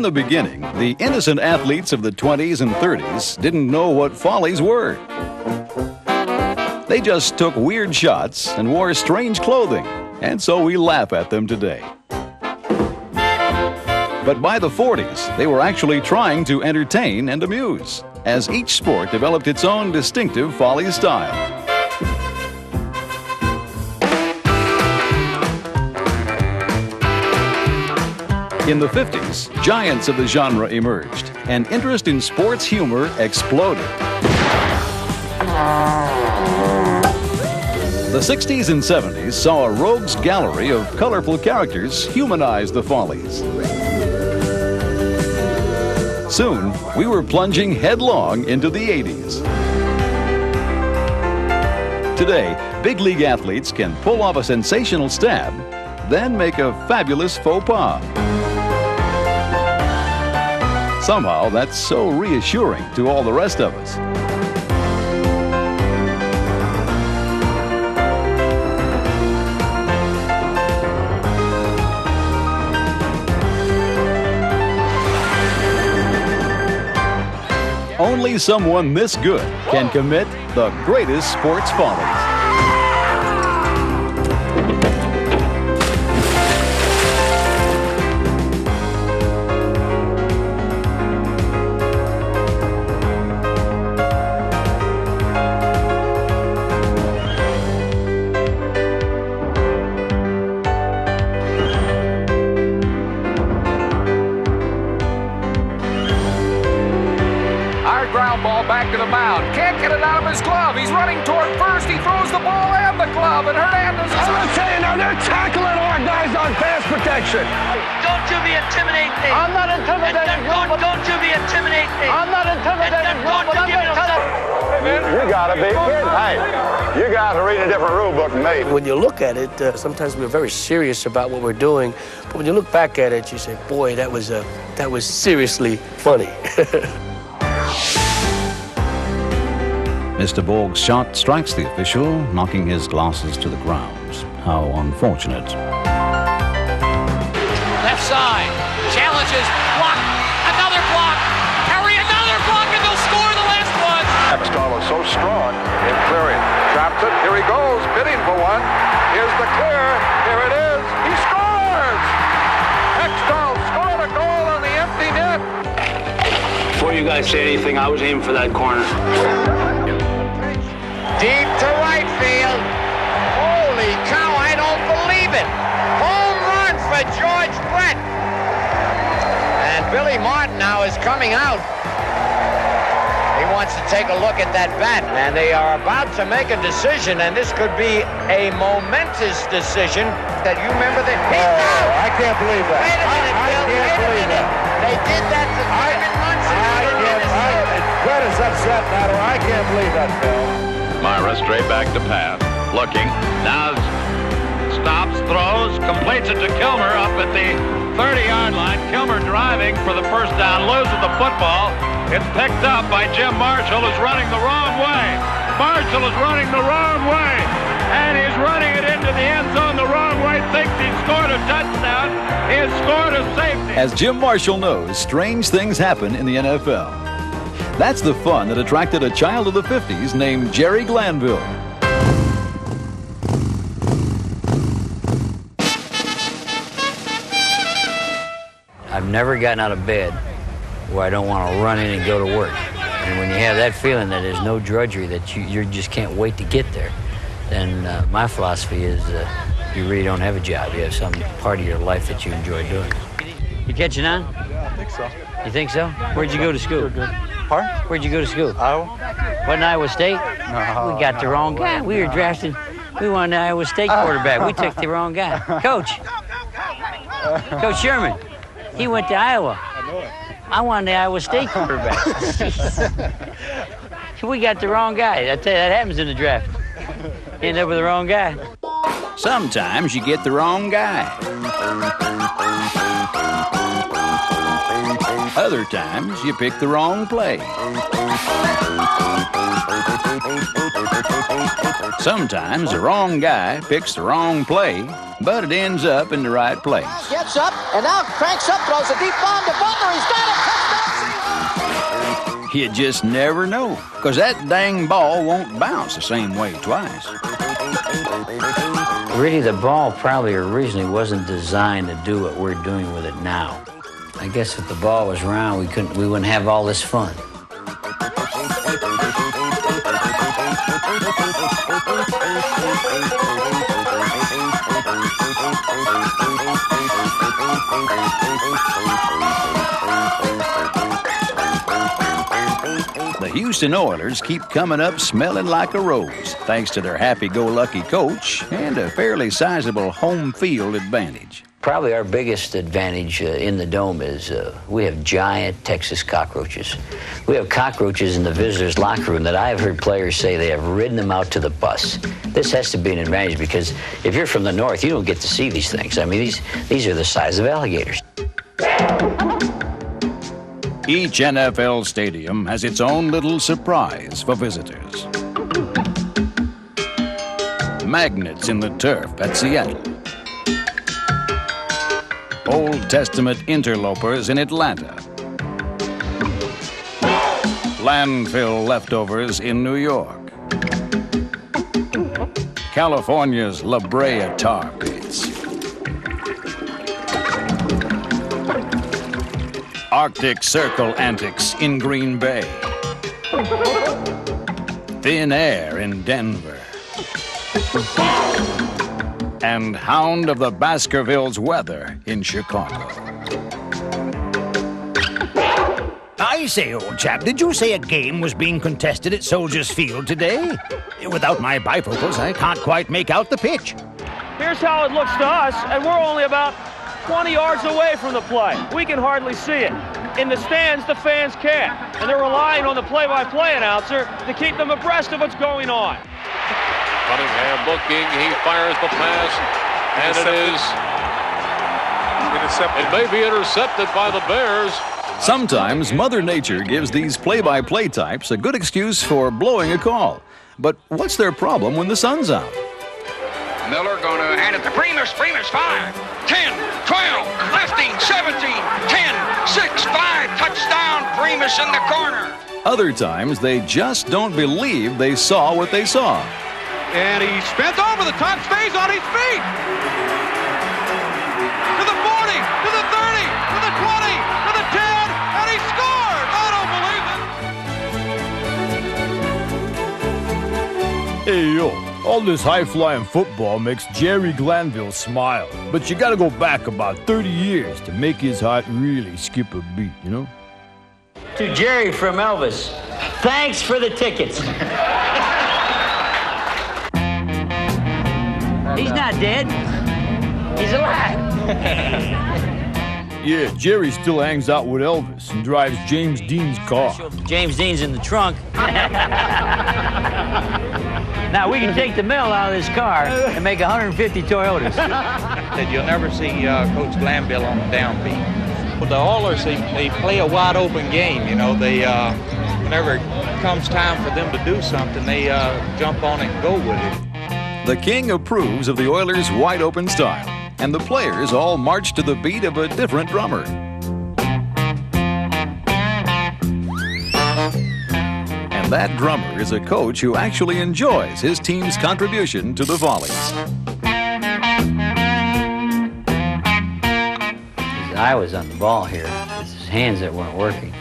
the beginning, the innocent athletes of the 20s and 30s didn't know what follies were. They just took weird shots and wore strange clothing, and so we laugh at them today. But by the 40s, they were actually trying to entertain and amuse, as each sport developed its own distinctive folly style. In the 50s, giants of the genre emerged, and interest in sports humor exploded. The 60s and 70s saw a rogues gallery of colorful characters humanize the Follies. Soon, we were plunging headlong into the 80s. Today, big league athletes can pull off a sensational stab, then make a fabulous faux pas. Somehow, that's so reassuring to all the rest of us. Only someone this good can commit the greatest sports follies. Ground ball back to the mound. Can't get it out of his glove. He's running toward first. He throws the ball and the glove, and Hernandez is... I'm saying now, they're tackling our guys on pass protection. Don't you be intimidating me. I'm not intimidating you. Don't you be intimidating me. I'm not intimidating you, but I'm going to tell you. You gotta be kidding. Hey, you guys are reading a different rule book than me. When you look at it, sometimes we're very serious about what we're doing, but when you look back at it, you say, boy, that was seriously funny. Mr. Borg's shot strikes the official, knocking his glasses to the ground. How unfortunate. Left side, challenges, block, another block, Harry, another block, and they'll score the last one. Hextall is so strong in clearing. Traps it, here he goes, bidding for one. Here's the clear, here it is, he scores! Hextall scored a goal on the empty net. Before you guys say anything, I was aiming for that corner. Deep to right field. Holy cow, I don't believe it. Home run for George Brett. And Billy Martin now is coming out. He wants to take a look at that bat. And they are about to make a decision, and this could be a momentous decision. That you remember that? I can't believe that. Wait a minute, Bill. I can't believe that. They did that to Simon Munson. Brett is upset now. I can't believe that, Phil. Myra straight back to pass. Looking. Now stops, throws, completes it to Kilmer up at the 30-yard line. Kilmer driving for the first down, loses the football. It's picked up by Jim Marshall, who's running the wrong way. Marshall is running the wrong way. And he's running it into the end zone the wrong way. Thinks he's scored a touchdown. He has scored a safety. As Jim Marshall knows, strange things happen in the NFL. That's the fun that attracted a child of the 50s named Jerry Glanville. I've never gotten out of bed where I don't want to run in and go to work. And when you have that feeling that there's no drudgery, that you just can't wait to get there, then my philosophy is you really don't have a job. You have some part of your life that you enjoy doing. You catching on? Yeah, I think so. You think so? Where'd you go to school? Good. Pardon? Where'd you go to school? Iowa. Wasn't Iowa State? No. We got the wrong guy. We were drafted. We wanted the Iowa State quarterback. We took the wrong guy. Coach Sherman, he went to Iowa. I know it. I wanted the Iowa State quarterback. We got the wrong guy. I tell you, that happens in the draft. You end up with the wrong guy. Sometimes you get the wrong guy. Other times you pick the wrong play. Sometimes the wrong guy picks the wrong play, but it ends up in the right place. Gets up and now cranks up, throws a deep bomb to Butler. He's got it. Touchdown. You just never know, because that dang ball won't bounce the same way twice. Really, the ball probably originally wasn't designed to do what we're doing with it now. I guess if the ball was round, we wouldn't have all this fun. The Houston Oilers keep coming up smelling like a rose, thanks to their happy-go-lucky coach and a fairly sizable home field advantage. Probably our biggest advantage in the Dome is we have giant Texas cockroaches. We have cockroaches in the visitors' locker room that I've heard players say they have ridden them out to the bus. This has to be an advantage because if you're from the north, you don't get to see these things. I mean, these are the size of alligators. Each NFL stadium has its own little surprise for visitors. Magnets in the turf at Seattle. Old Testament interlopers in Atlanta. Landfill leftovers in New York. California's La Brea tar pits. Arctic Circle antics in Green Bay. Thin air in Denver. And Hound of the Baskervilles weather in Chicago. I say, old chap, did you say a game was being contested at Soldiers Field today? Without my bifocals, I can't quite make out the pitch. Here's how it looks to us, and we're only about 20 yards away from the play. We can hardly see it. In the stands, the fans can't, and they're relying on the play-by-play announcer to keep them abreast of what's going on. Cunningham looking, he fires the pass, and it may be intercepted by the Bears. Sometimes Mother Nature gives these play-by-play types a good excuse for blowing a call. But what's their problem when the sun's out? Miller going to hand it to Primus. Primus, 5, 10, 12, lefting, 17, 10, 6, 5, touchdown, Primus in the corner. Other times, they just don't believe they saw what they saw. And he spent over the top, stays on his feet. To the 40, to the 30, to the 20, to the 10, and he scored! I don't believe it. Hey, yo, all this high-flying football makes Jerry Glanville smile. But you gotta go back about 30 years to make his heart really skip a beat, you know? To Jerry from Elvis, thanks for the tickets. He's not dead. He's alive. Yeah, Jerry still hangs out with Elvis and drives James Dean's car. James Dean's in the trunk. Now, we can take the mail out of this car and make 150 Toyotas. That you'll never see Coach Glanville on the downbeat. Well, the Oilers, they play a wide-open game. You know, they whenever it comes time for them to do something, they jump on it and go with it. The king approves of the Oilers' wide-open style, and the players all march to the beat of a different drummer. And that drummer is a coach who actually enjoys his team's contribution to the Follies. I was on the ball here. It's his hands that weren't working.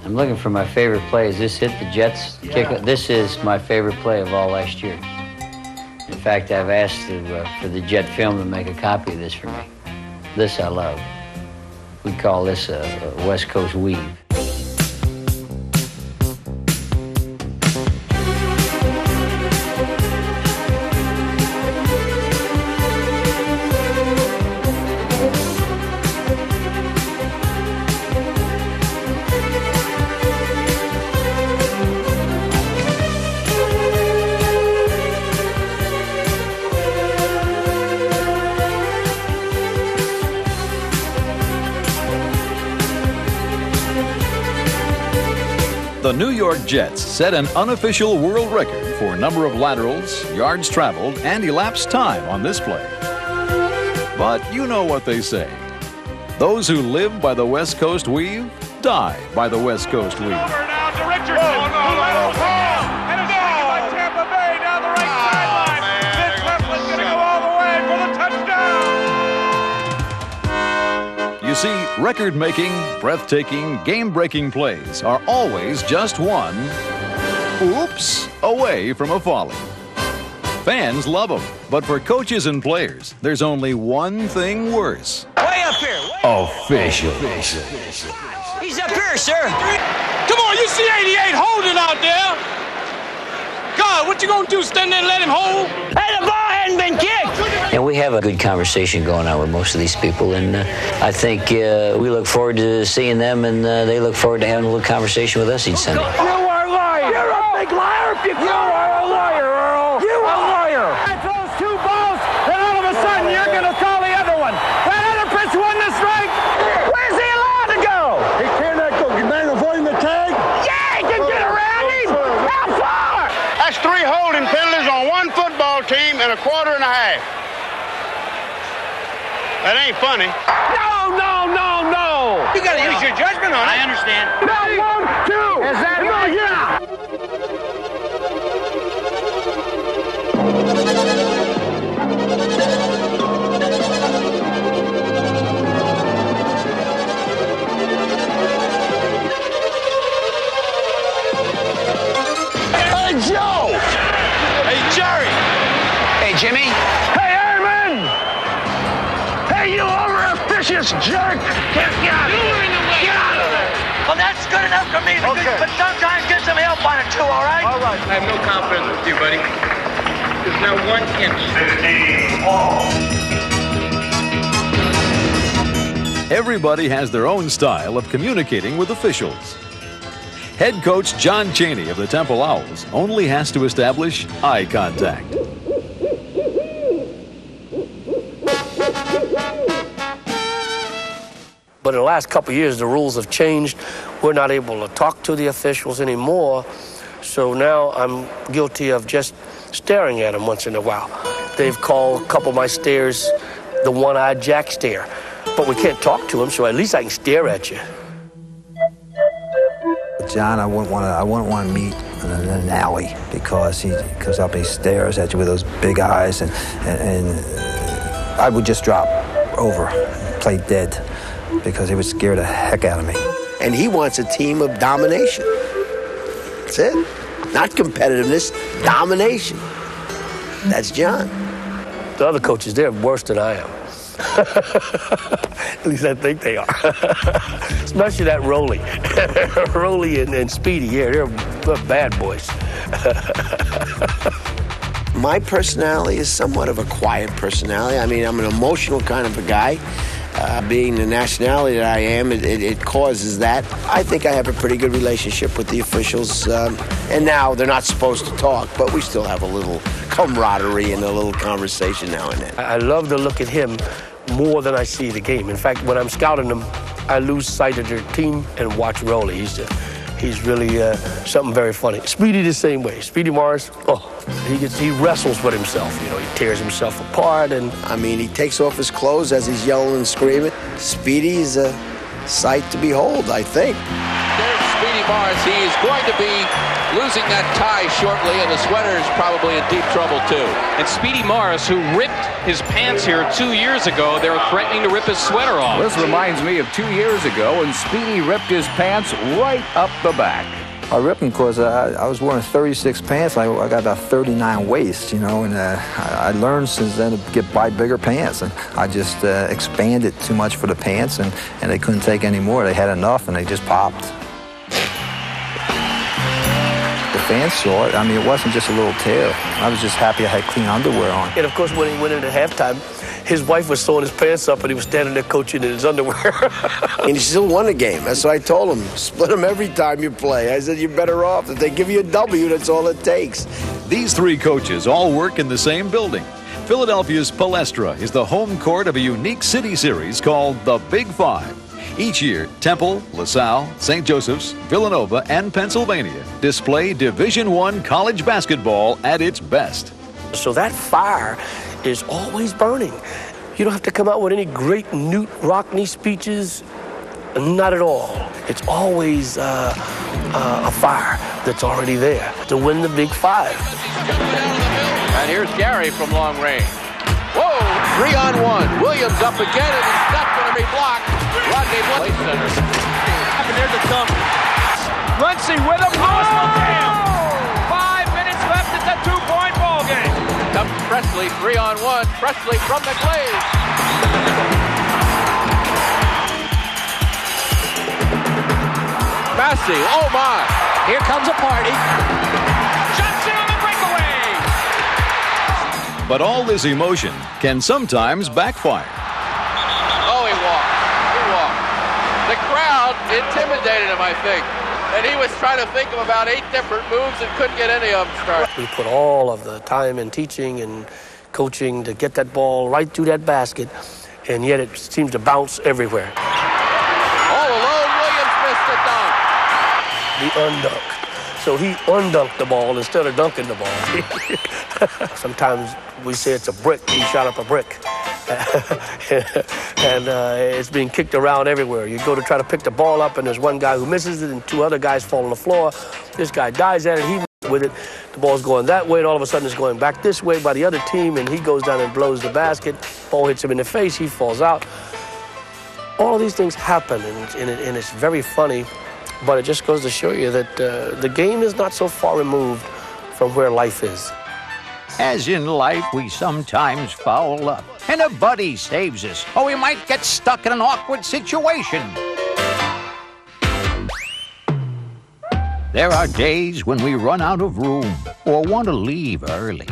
I'm looking for my favorite play. Is this it, the Jets kick? This is my favorite play of all last year. In fact, I've asked for the Jet Film to make a copy of this for me. This I love. We call this a West Coast weave. The New York Jets set an unofficial world record for number of laterals, yards traveled, and elapsed time on this play. But you know what they say. Those who live by the West Coast weave die by the West Coast weave. Over now to Richardson, who laterals the ball, and is taken by Tampa Bay down the right sideline. Vince Heflin's going to go all the way for the touchdown. You see, record-making, breathtaking, game-breaking plays are always just one oops away from a folly. Fans love them, but for coaches and players, there's only one thing worse. Way up here. Official. He's up here, sir. Come on, you see 88 holding out there. God, what you gonna do, stand there and let him hold? Hey, the ball hadn't been kicked. And we have a good conversation going on with most of these people, and I think we look forward to seeing them, and they look forward to having a little conversation with us each Sunday. You are lying. You're a big liar if you are a liar, Earl. You are a liar. I throws two balls, and all of a sudden you're gonna call the other one. That other pitch won the strike. Where's he allowed to go? He cannot go. You man avoiding the tag? Yeah, he can get around him. How far? That's 3 holding penalties on one football team in a quarter and a half. That ain't funny. No. You gotta use your judgment on it. I understand. No, 1, 2. Is that right? Yeah. Hey, Joe. Hey, Jerry. Hey, Jimmy. Hey, Airman. Hey, you over-officious jerk. Get out of here. Get out of there. Well, that's good enough for me. Okay. But sometimes get some help on it, too, all right? All right. I have no confidence with you, buddy. There's not 1 inch. 15 all. Everybody has their own style of communicating with officials. Head coach John Chaney of the Temple Owls only has to establish eye contact. But in the last couple of years, the rules have changed. We're not able to talk to the officials anymore. So now I'm guilty of just staring at them once in a while. They've called a couple of my stares the one-eyed Jack stare. But we can't talk to them, so at least I can stare at you. John, I wouldn't want to meet in an alley because he stares at you with those big eyes, and I would just drop over, play dead, because he would scare the heck out of me. And he wants a team of domination. That's it. Not competitiveness, domination. That's John. The other coaches, they're worse than I am. At least I think they are. Especially that Roley. Roley and Speedy, yeah, they're bad boys. My personality is somewhat of a quiet personality. I mean, I'm an emotional kind of a guy. Being the nationality that I am, it causes that. I think I have a pretty good relationship with the officials. And now they're not supposed to talk, but we still have a little camaraderie and a little conversation now and then. I love to look at him more than I see the game. In fact, when I'm scouting them, I lose sight of their team and watch Roley. He's really something very funny. Speedy the same way. Speedy Morris, he wrestles with himself. You know, he tears himself apart. And I mean, he takes off his clothes as he's yelling and screaming. Speedy's a sight to behold, I think. There's Speedy Morris. He is going to be losing that tie shortly, and the sweater is probably in deep trouble, too. And Speedy Morris, who ripped his pants here 2 years ago, they were threatening to rip his sweater off. This reminds me of 2 years ago when Speedy ripped his pants right up the back. I ripped them because I was wearing 36 pants. I got about 39 waist, you know, and I learned since then to buy bigger pants. And I just expanded too much for the pants, and they couldn't take any more. They had enough, and they just popped. The fans saw it. I mean, it wasn't just a little tear. I was just happy I had clean underwear on. And, of course, when he went into halftime, his wife was sewing his pants up, and he was standing there coaching in his underwear. And he still won the game. That's what I told him. Split them every time you play. I said, you're better off. If they give you a W, that's all it takes. These three coaches all work in the same building. Philadelphia's Palestra is the home court of a unique city series called the Big Five. Each year, Temple, LaSalle, St. Joseph's, Villanova, and Pennsylvania display Division I college basketball at its best. So that fire is always burning. You don't have to come out with any great Newt Rockney speeches. Not at all. It's always a fire that's already there to win the Big Five. And here's Gary from long range. Whoa, 3-on-1. Williams up again, and he's not going to be blocked. Rodney Play center. And there's a dunk. Muncie with a post. Damn. 5 minutes left. It's a 2-point ball game. Comes Presley, 3-on-1. Presley from the glaze. Massey, oh my. Here comes a party. Johnson on the breakaway. But all this emotion can sometimes backfire. Oh, he walked. He walked. The crowd intimidated him, I think. And he was trying to think of about 8 different moves and couldn't get any of them started. We put all of the time in teaching and coaching to get that ball right through that basket, and yet it seems to bounce everywhere. All alone, Williams missed the dunk. The undunk. So he undunked the ball instead of dunking the ball. Sometimes we say it's a brick. He shot up a brick. And it's being kicked around everywhere. You go to try to pick the ball up, and there's one guy who misses it, and 2 other guys fall on the floor. This guy dives at it. He with it. The ball's going that way, and all of a sudden it's going back this way by the other team, and he goes down and blows the basket. Ball hits him in the face. He falls out. All of these things happen, and it's very funny. But it just goes to show you that the game is not so far removed from where life is. As in life, we sometimes foul up, and a buddy saves us, or we might get stuck in an awkward situation. There are days when we run out of room or want to leave early.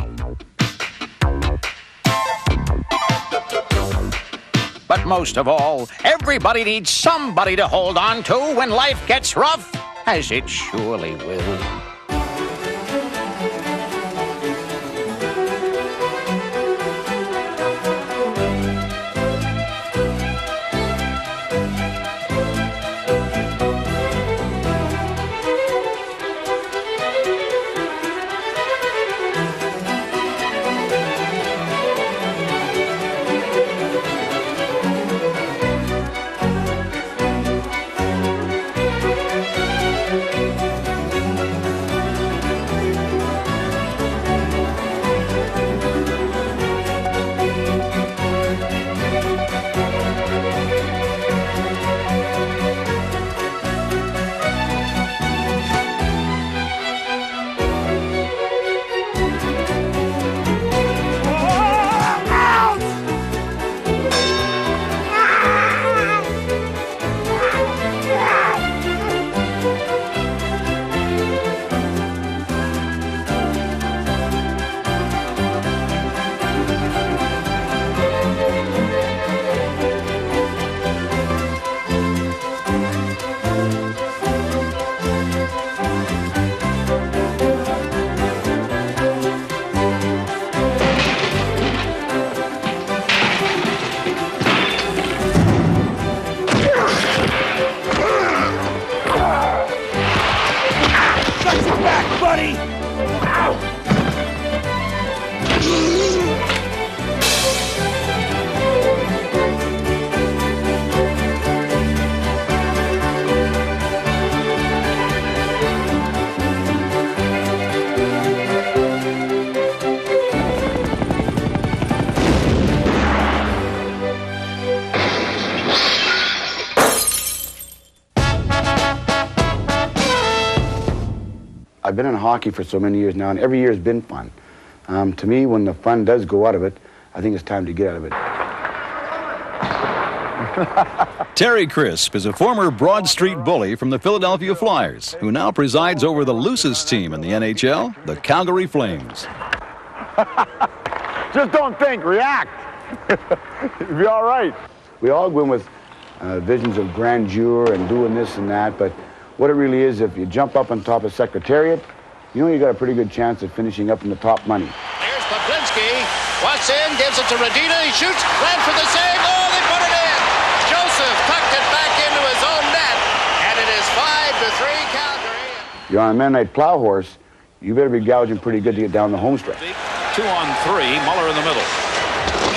But most of all, everybody needs somebody to hold on to when life gets rough, as it surely will. I've been in hockey for so many years now, and every year has been fun. To me, when the fun does go out of it, I think it's time to get out of it. Terry Crisp is a former Broad Street bully from the Philadelphia Flyers, who now presides over the loosest team in the NHL, the Calgary Flames. Just don't think, react. You'll be all right. We all go in with visions of grandeur and doing this and that, but what it really is, if you jump up on top of Secretariat, you know you got a pretty good chance of finishing up in the top money. Here's Poplinski. Wants in, gives it to Radina. He shoots. Ran for the save. Oh, they put it in. Joseph tucked it back into You're on a Mennonite plow horse, you better be gouging pretty good to get down the home stretch. 2 on 3, Muller in the middle.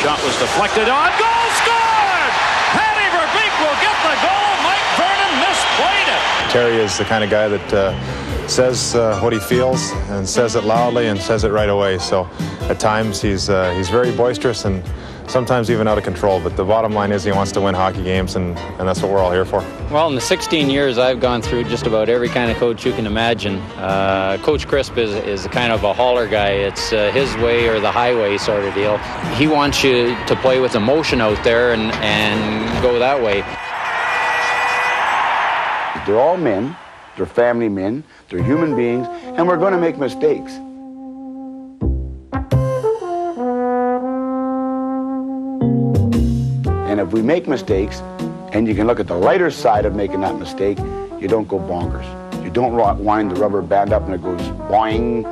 Shot was deflected on, goal scored! Patty Verbeek will get the goal. Mike Vernon misplayed it. Terry is the kind of guy that says what he feels and says it loudly and says it right away. So at times he's very boisterous and sometimes even out of control. But the bottom line is he wants to win hockey games, and that's what we're all here for. Well, in the 16 years I've gone through just about every kind of coach you can imagine. Coach Crisp is kind of a hauler guy. It's his way or the highway sort of deal. He wants you to play with emotion out there and go that way. They're all men, they're family men, they're human beings, and we're going to make mistakes. And if we make mistakes, and you can look at the lighter side of making that mistake, you don't go bonkers. You don't wind the rubber band up and it goes boing.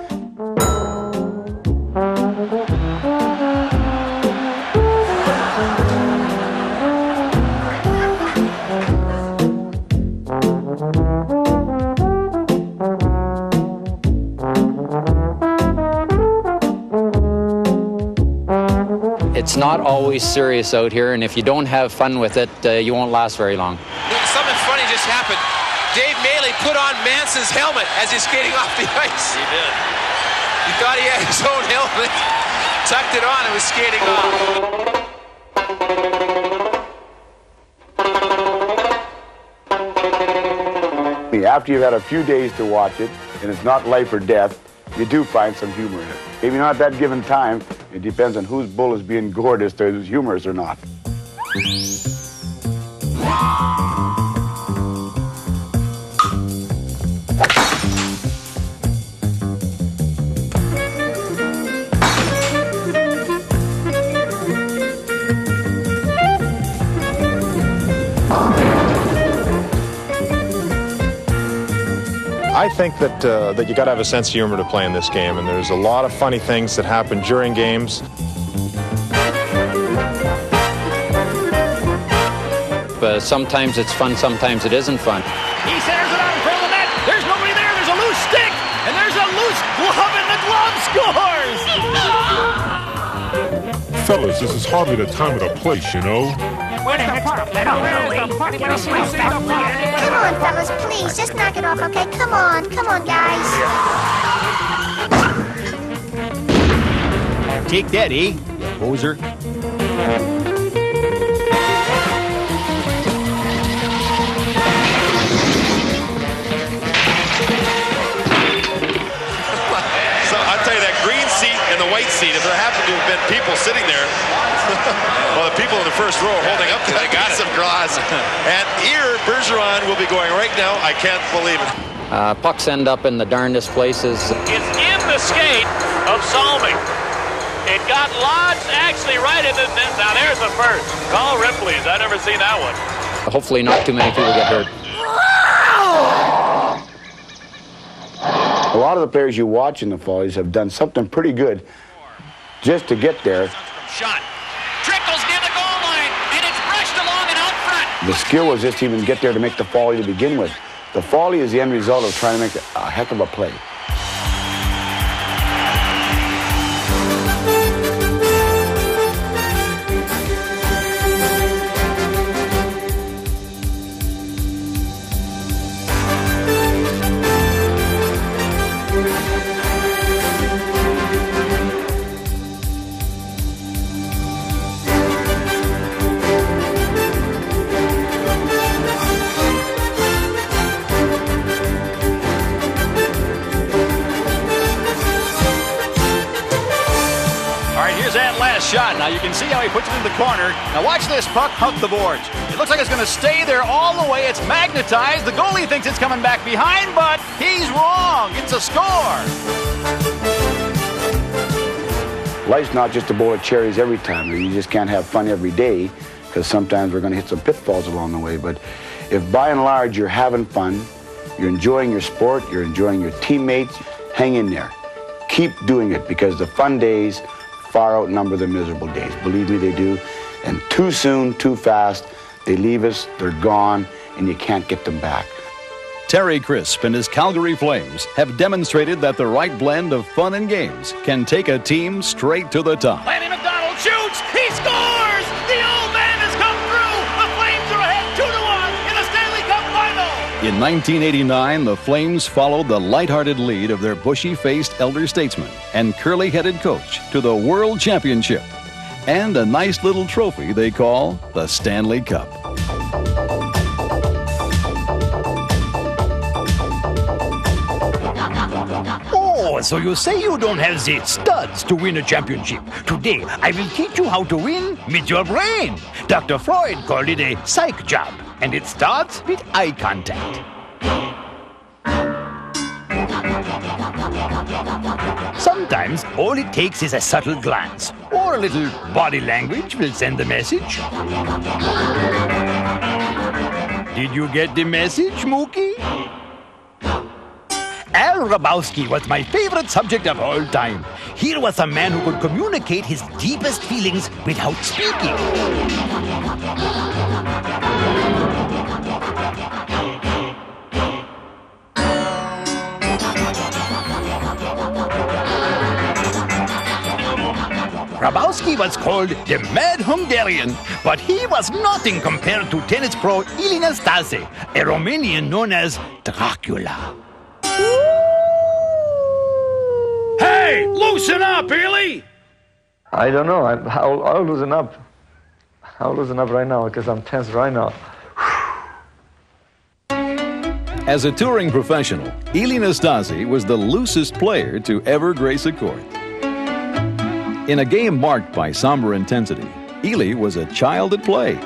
It's not always serious out here, and if you don't have fun with it, you won't last very long. Something funny just happened. Dave Maley put on Manson's helmet as he's skating off the ice. He did. He thought he had his own helmet, tucked it on, and was skating off. After you've had a few days to watch it, and it's not life or death, you do find some humor in it. Maybe not at that given time. It depends on whose bull is being gored as to who's humorous or not. I think that you got to have a sense of humor to play in this game, and there's a lot of funny things that happen during games. But sometimes it's fun, sometimes it isn't fun. He centers it out in front of the net. There's nobody there. There's a loose stick, and there's a loose glove, and the glove scores. Fellas, this is hardly the time or the place, you know. Come on, fellas, please, just knock it off, okay? Come on, guys. Take that, eh, you poser. So I'll tell you, that green seat and the white seat, if there happened to have been people sitting there, well, the people in the first row are holding up to that piece of glass. And here, Bergeron will be going right now. I can't believe it. Pucks end up in the darndest places. It's in the skate of Salming. It got lodged actually right in the net. Now there's the first. Call Ripley's. I've never seen that one. Hopefully not too many people get hurt. A lot of the players you watch in the Follies have done something pretty good just to get there. Shot. Trickles near the goal line, and it's brushed along and out front. The skill was just to even get there to make the Folly to begin with. The Folly is the end result of trying to make a heck of a play. Shot. Now you can see how he puts it in the corner. Now watch this puck hug the boards. It looks like it's going to stay there all the way. It's magnetized. The goalie thinks it's coming back behind, but he's wrong. It's a score. Life's not just a bowl of cherries every time. You just can't have fun every day, because sometimes we're going to hit some pitfalls along the way. But if by and large you're having fun, you're enjoying your sport, you're enjoying your teammates, hang in there. Keep doing it, because the fun days far outnumber the miserable days. Believe me, they do. And too soon, too fast, they leave us, they're gone, and you can't get them back. Terry Crisp and his Calgary Flames have demonstrated that the right blend of fun and games can take a team straight to the top. Lanny McDonald shoots. He scores. The old man has come through. The Flames are ahead 2-1 in the Stanley Cup Final. In 1989, the Flames followed the lighthearted lead of their bushy-faced elder statesman and curly-headed coach to the World Championship and a nice little trophy they call the Stanley Cup. Oh, so you say you don't have the studs to win a championship. Today, I will teach you how to win with your brain. Dr. Freud called it a psych job, and it starts with eye contact. Sometimes all it takes is a subtle glance, or a little body language will send the message. Did you get the message, Mookie? Al Hrabowski was my favorite subject of all time. Here was a man who could communicate his deepest feelings without speaking. Hrabowski was called the Mad Hungarian, but he was nothing compared to tennis pro Ilie Nastase, a Romanian known as Dracula. Hey, loosen up, Ely! I don't know. I'll loosen up. I'll loosen up right now because I'm tense right now. As a touring professional, Ilie Nastase was the loosest player to ever grace a court. In a game marked by somber intensity, Ilie was a child at play.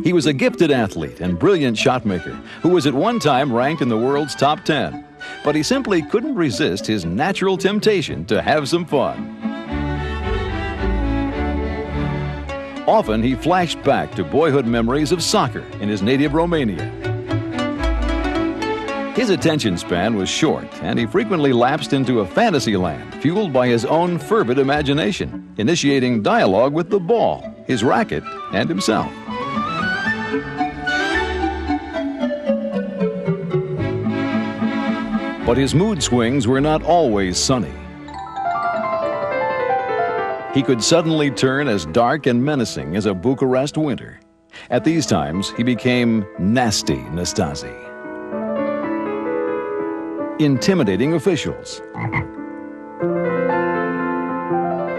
He was a gifted athlete and brilliant shot maker who was at one time ranked in the world's top 10, but he simply couldn't resist his natural temptation to have some fun. Often he flashed back to boyhood memories of soccer in his native Romania. His attention span was short, and he frequently lapsed into a fantasy land fueled by his own fervid imagination, initiating dialogue with the ball, his racket, and himself. But his mood swings were not always sunny. He could suddenly turn as dark and menacing as a Bucharest winter. At these times, he became nasty Nastase. Intimidating officials,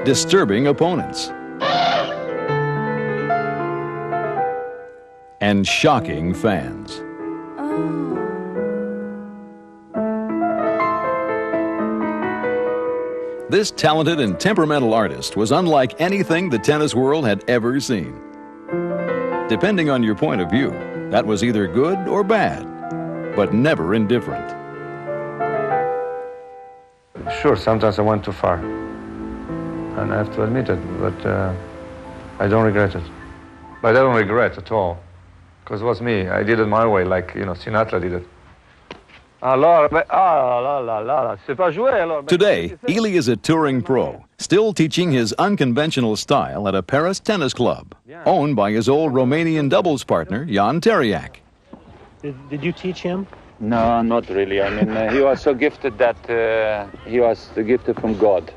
disturbing opponents, and shocking fans. This talented and temperamental artist was unlike anything the tennis world had ever seen. Depending on your point of view, that was either good or bad, but never indifferent. Sure, sometimes I went too far, and I have to admit it, but I don't regret it. But I don't regret at all, because it was me. I did it my way, like, Sinatra did it. Today, Ilie is a touring pro, still teaching his unconventional style at a Paris tennis club, owned by his old Romanian doubles partner, Jan Teriak. Did you teach him? No, not really. I mean, he was so gifted that he was gifted from God.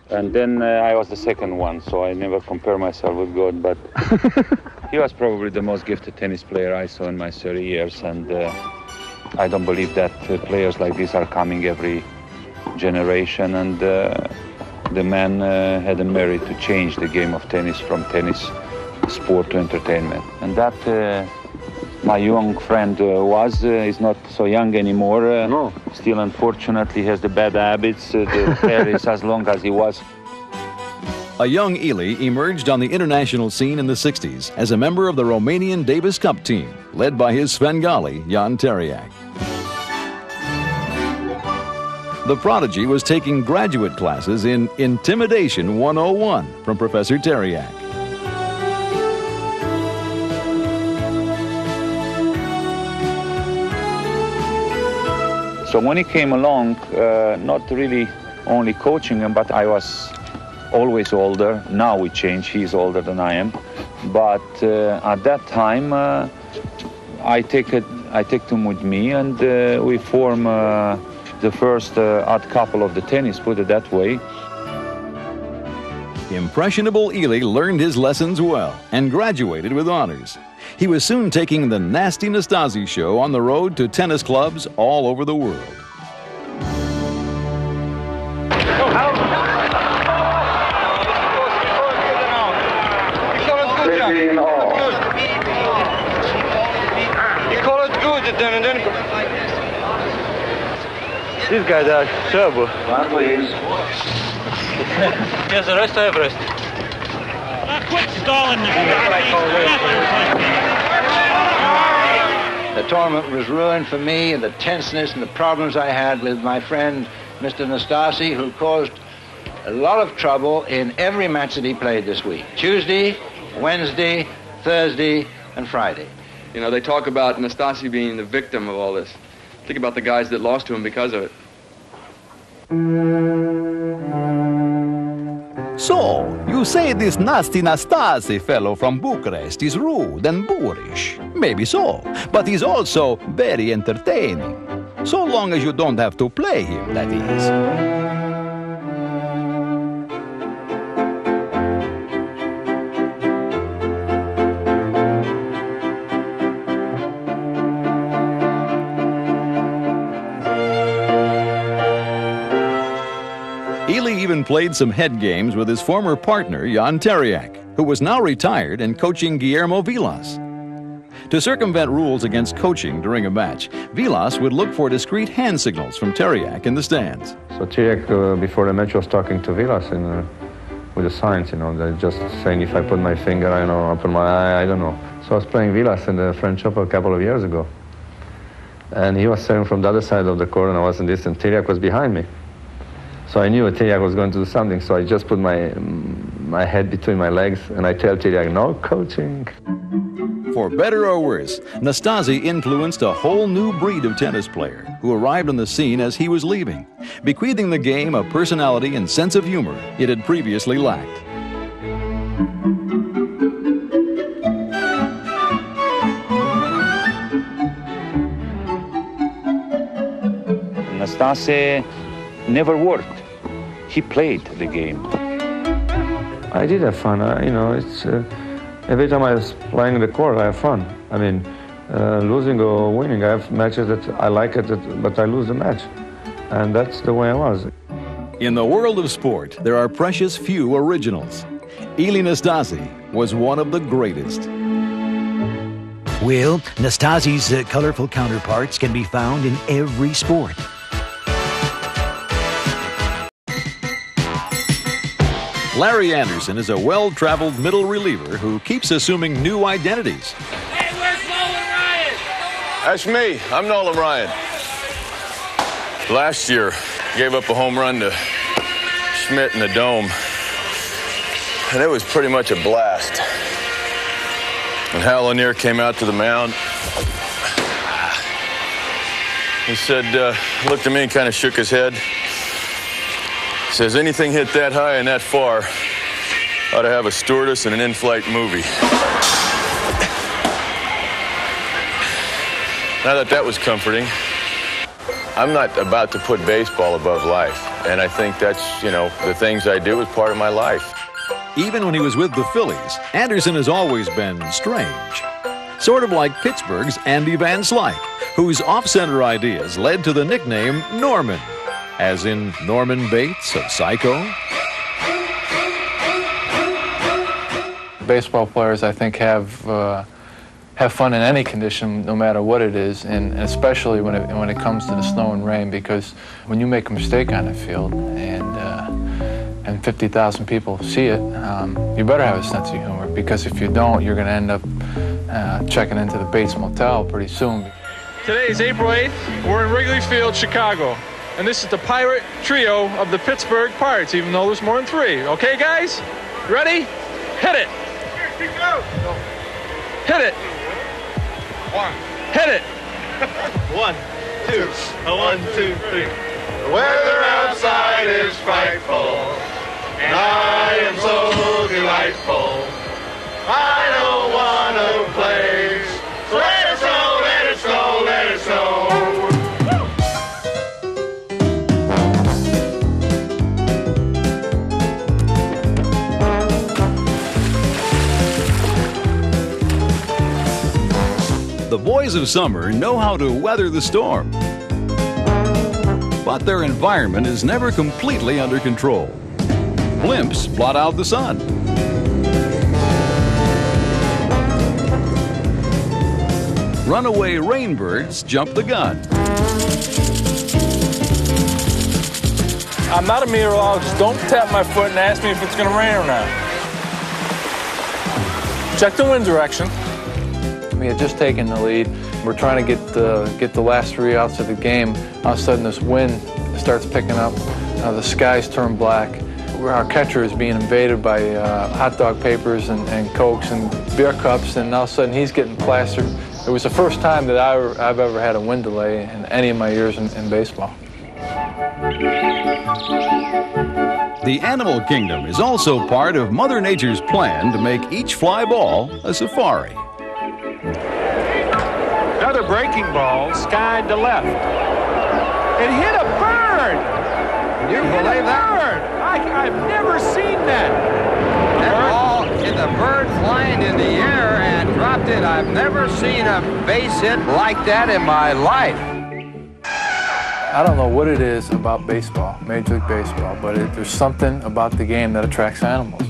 And then I was the second one, so I never compare myself with God. But he was probably the most gifted tennis player I saw in my 30 years. And I don't believe that players like this are coming every generation. And the man had a merit to change the game of tennis from tennis sport to entertainment. And that my young friend is not so young anymore. No. Still, unfortunately, has the bad habits. The hair is as long as he was. A young Ilie emerged on the international scene in the 60s as a member of the Romanian Davis Cup team, led by his Svengali, Jan Teriak. The prodigy was taking graduate classes in Intimidation 101 from Professor Teriak. So when he came along, not really only coaching him, but I was always older. Now we change, he's older than I am. But at that time, I take them with me, and we form the first odd couple of the tennis, put it that way. Impressionable Ely learned his lessons well and graduated with honors. He was soon taking the Nasty Nastasi show on the road to tennis clubs all over the world. These guys are terrible. Please. Yes, the rest of Everest. Quit stalling The tournament was ruined for me, and the tenseness and the problems I had with my friend, Mr. Nastasi, who caused a lot of trouble in every match that he played this week. Tuesday, Wednesday, Thursday, and Friday. You know, they talk about Nastasi being the victim of all this. Think about the guys that lost to him because of it. So, you say this nasty Nastasi fellow from Bucharest is rude and boorish. Maybe so, but he's also very entertaining. So long as you don't have to play him, that is. Ely even played some head games with his former partner, Jan Teriak, who was now retired and coaching Guillermo Vilas. To circumvent rules against coaching during a match, Vilas would look for discreet hand signals from Teriak in the stands. So Teriak, before the match, was talking to Vilas with the signs, you know, they're just saying if I put my finger, I know, open my eye, I don't know. So I was playing Vilas in the French Open a couple of years ago. And he was serving from the other side of the court, and I was in this, and Teriak was behind me. So I knew Teriak was going to do something, so I just put my head between my legs, and I tell Teriak, no coaching. For better or worse, Nastasi influenced a whole new breed of tennis player who arrived on the scene as he was leaving, bequeathing the game a personality and sense of humor it had previously lacked. Nastasi never worked. He played the game. I did have fun. You know, it's every time I was playing the court, I have fun. I mean, losing or winning, I have matches that I like it, but I lose the match, and that's the way I was. In the world of sport, there are precious few originals. Ely Nastasi was one of the greatest. Well, Nastasi's colorful counterparts can be found in every sport. Larry Anderson is a well-traveled middle reliever who keeps assuming new identities. Hey, where's Nolan Ryan? That's me. I'm Nolan Ryan. Last year, gave up a home run to Schmidt in the Dome, and it was pretty much a blast. When Hal Lanier came out to the mound, he said, looked at me and kind of shook his head. Says anything hit that high and that far ought to have a stewardess and an in-flight movie. Now that was comforting, I'm not about to put baseball above life. And I think that's, you know, the things I do is part of my life. Even when he was with the Phillies, Anderson has always been strange. Sort of like Pittsburgh's Andy Van Slyke, whose off-center ideas led to the nickname Norman. As in Norman Bates of Psycho? Baseball players, I think, have fun in any condition, no matter what it is, and especially when it comes to the snow and rain, because when you make a mistake on the field and 50,000 people see it, you better have a sense of humor, because if you don't, you're going to end up checking into the Bates Motel pretty soon. Today is April 8th. We're in Wrigley Field, Chicago. And this is the Pirate Trio of the Pittsburgh Pirates, even though there's more than three. Okay, guys? Ready? Hit it. Here we go. Hit it. One. Hit it. 1, 2. 1, 2, 3. The weather outside is frightful, and I am so delightful. I don't want to play, so let us all boys of summer know how to weather the storm. But their environment is never completely under control. Blimps blot out the sun. Runaway rainbirds jump the gun. I'm not a meteorologist. Don't tap my foot and ask me if it's going to rain or not. Check the wind direction. We had just taken the lead. We're trying to get the last 3 outs of the game. All of a sudden, this wind starts picking up. The skies turn black. Our catcher is being invaded by hot dog papers and Cokes and beer cups, and all of a sudden he's getting plastered. It was the first time that I've ever had a wind delay in any of my years in baseball. The animal kingdom is also part of Mother Nature's plan to make each fly ball a safari. Another breaking ball skied to left. It hit a bird! You believe that? I've never seen that. That ball hit the bird flying in the air and dropped it. I've never seen a base hit like that in my life. I don't know what it is about baseball, Major League Baseball, but there's something about the game that attracts animals.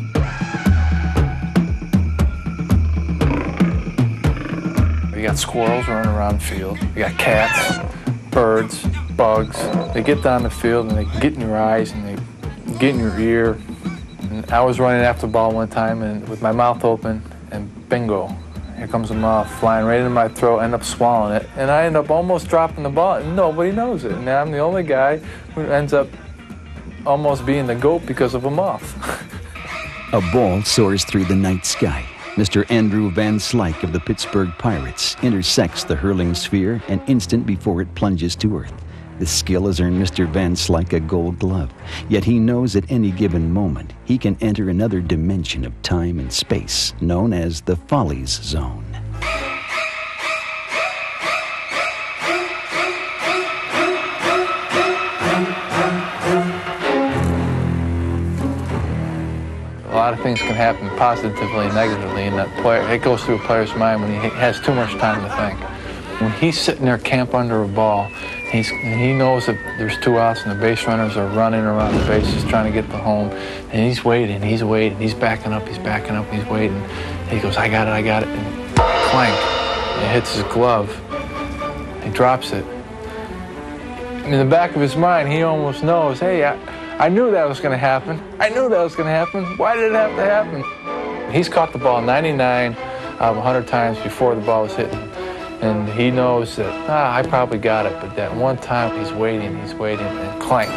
You got squirrels running around the field. You got cats, birds, bugs. They get down the field and they get in your eyes and they get in your ear. And I was running after the ball one time and with my mouth open, and bingo, here comes a moth flying right into my throat. I end up swallowing it, and I end up almost dropping the ball, and nobody knows it. And I'm the only guy who ends up almost being the GOAT because of a moth. A ball soars through the night sky. Mr. Andrew Van Slyke of the Pittsburgh Pirates intersects the hurling sphere an instant before it plunges to earth. This skill has earned Mr. Van Slyke a gold glove, yet he knows at any given moment he can enter another dimension of time and space known as the Follies zone. A lot of things can happen positively and negatively in that player. It goes through a player's mind when he has too much time to think. When he's sitting there camped under a ball, he knows that there's 2 outs and the base runners are running around the bases trying to get to home, and he's waiting, he's backing up, he's waiting. And he goes, I got it, and clank, it hits his glove, he drops it. In the back of his mind, he almost knows, hey, I knew that was going to happen. Why did it have to happen? He's caught the ball 99 out of 100 times before the ball was hitting. And he knows that, I probably got it, but that one time he's waiting, and clank.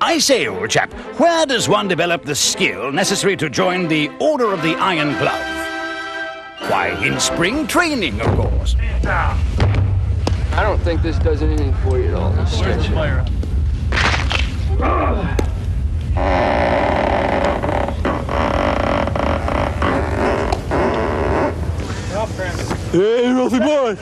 I say, old chap, where does one develop the skill necessary to join the Order of the Iron Glove? Why, in spring training, of course. I don't think this does anything for you at all. This stretch. Hey, Rothy boy.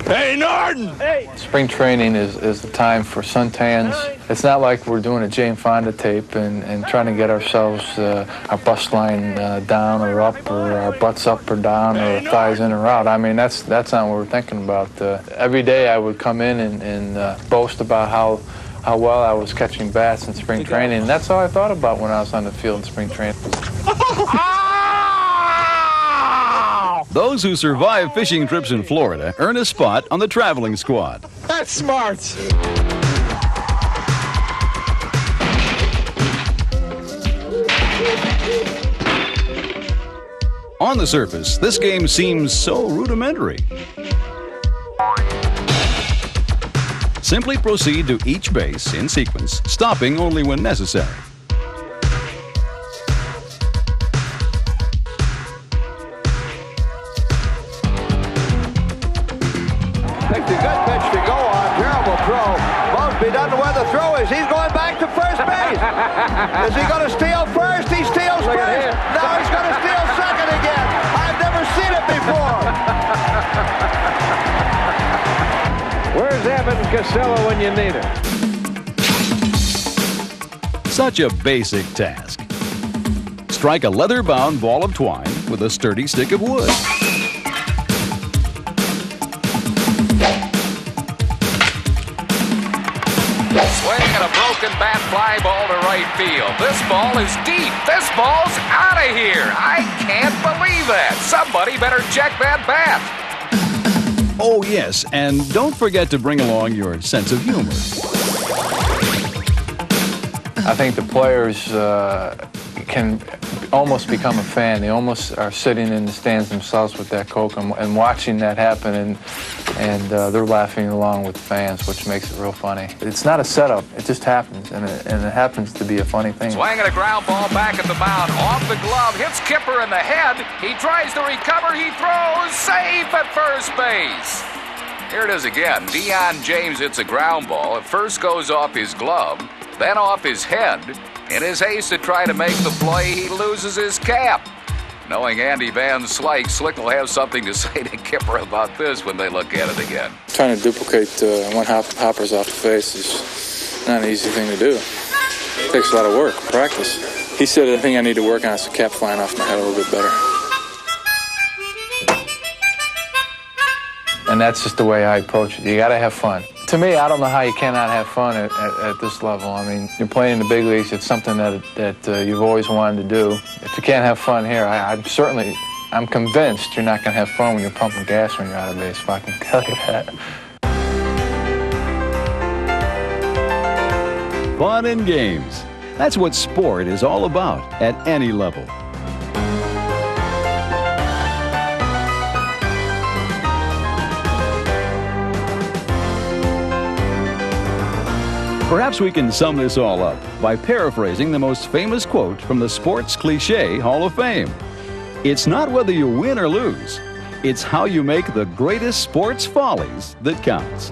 Hey, Norton! Hey! Spring training is the time for suntans. It's not like we're doing a Jane Fonda tape and trying to get ourselves our bust line down or up, or our butts up or down, or thighs in or out. I mean, that's not what we're thinking about. Every day I would come in and boast about how well I was catching bats in spring training, and that's all I thought about when I was on the field in spring training. Those who survive fishing trips in Florida earn a spot on the traveling squad. That's smart. On the surface, this game seems so rudimentary. Simply proceed to each base in sequence, stopping only when necessary. Takes a good pitch to go on. Terrible throw. Mosby doesn't know where the throw is. He's going back to first. first base. Is he going to steal first? He steals first. Now he's going to steal second again. I've never seen it before. Where's Abbott and Casella when you need him? Such a basic task. Strike a leather-bound ball of twine with a sturdy stick of wood. Swing and a broken bat fly ball to right field. This ball is deep. This ball's out of here. I can't believe that. Somebody better check that bat. Oh, yes, and don't forget to bring along your sense of humor. I think the players can almost become a fan. They almost are sitting in the stands themselves with that Coke and watching that happen, and they're laughing along with the fans, which makes it real funny. It's not a setup. It just happens, and it happens to be a funny thing. Swinging a ground ball back at the mound. Off the glove. Hits Kipper in the head. He tries to recover. He throws. Safe at first base. Here it is again. Deion James hits a ground ball. It first goes off his glove, then off his head. In his haste to try to make the play, he loses his cap. Knowing Andy Van Slyke will have something to say to Kipper about this when they look at it again. Trying to duplicate one hoppers off the face is not an easy thing to do. It takes a lot of work, practice. He said the thing I need to work on is the cap flying off my head a little bit better. And that's just the way I approach it. You got to have fun. To me, I don't know how you cannot have fun at this level. I mean, you're playing in the big leagues. It's something that you've always wanted to do. If you can't have fun here, I'm convinced you're not going to have fun when you're pumping gas when you're out of base. If I can tell you that. Fun and games. That's what sport is all about at any level. Perhaps we can sum this all up by paraphrasing the most famous quote from the Sports Cliché Hall of Fame. It's not whether you win or lose, it's how you make the greatest sports follies that counts.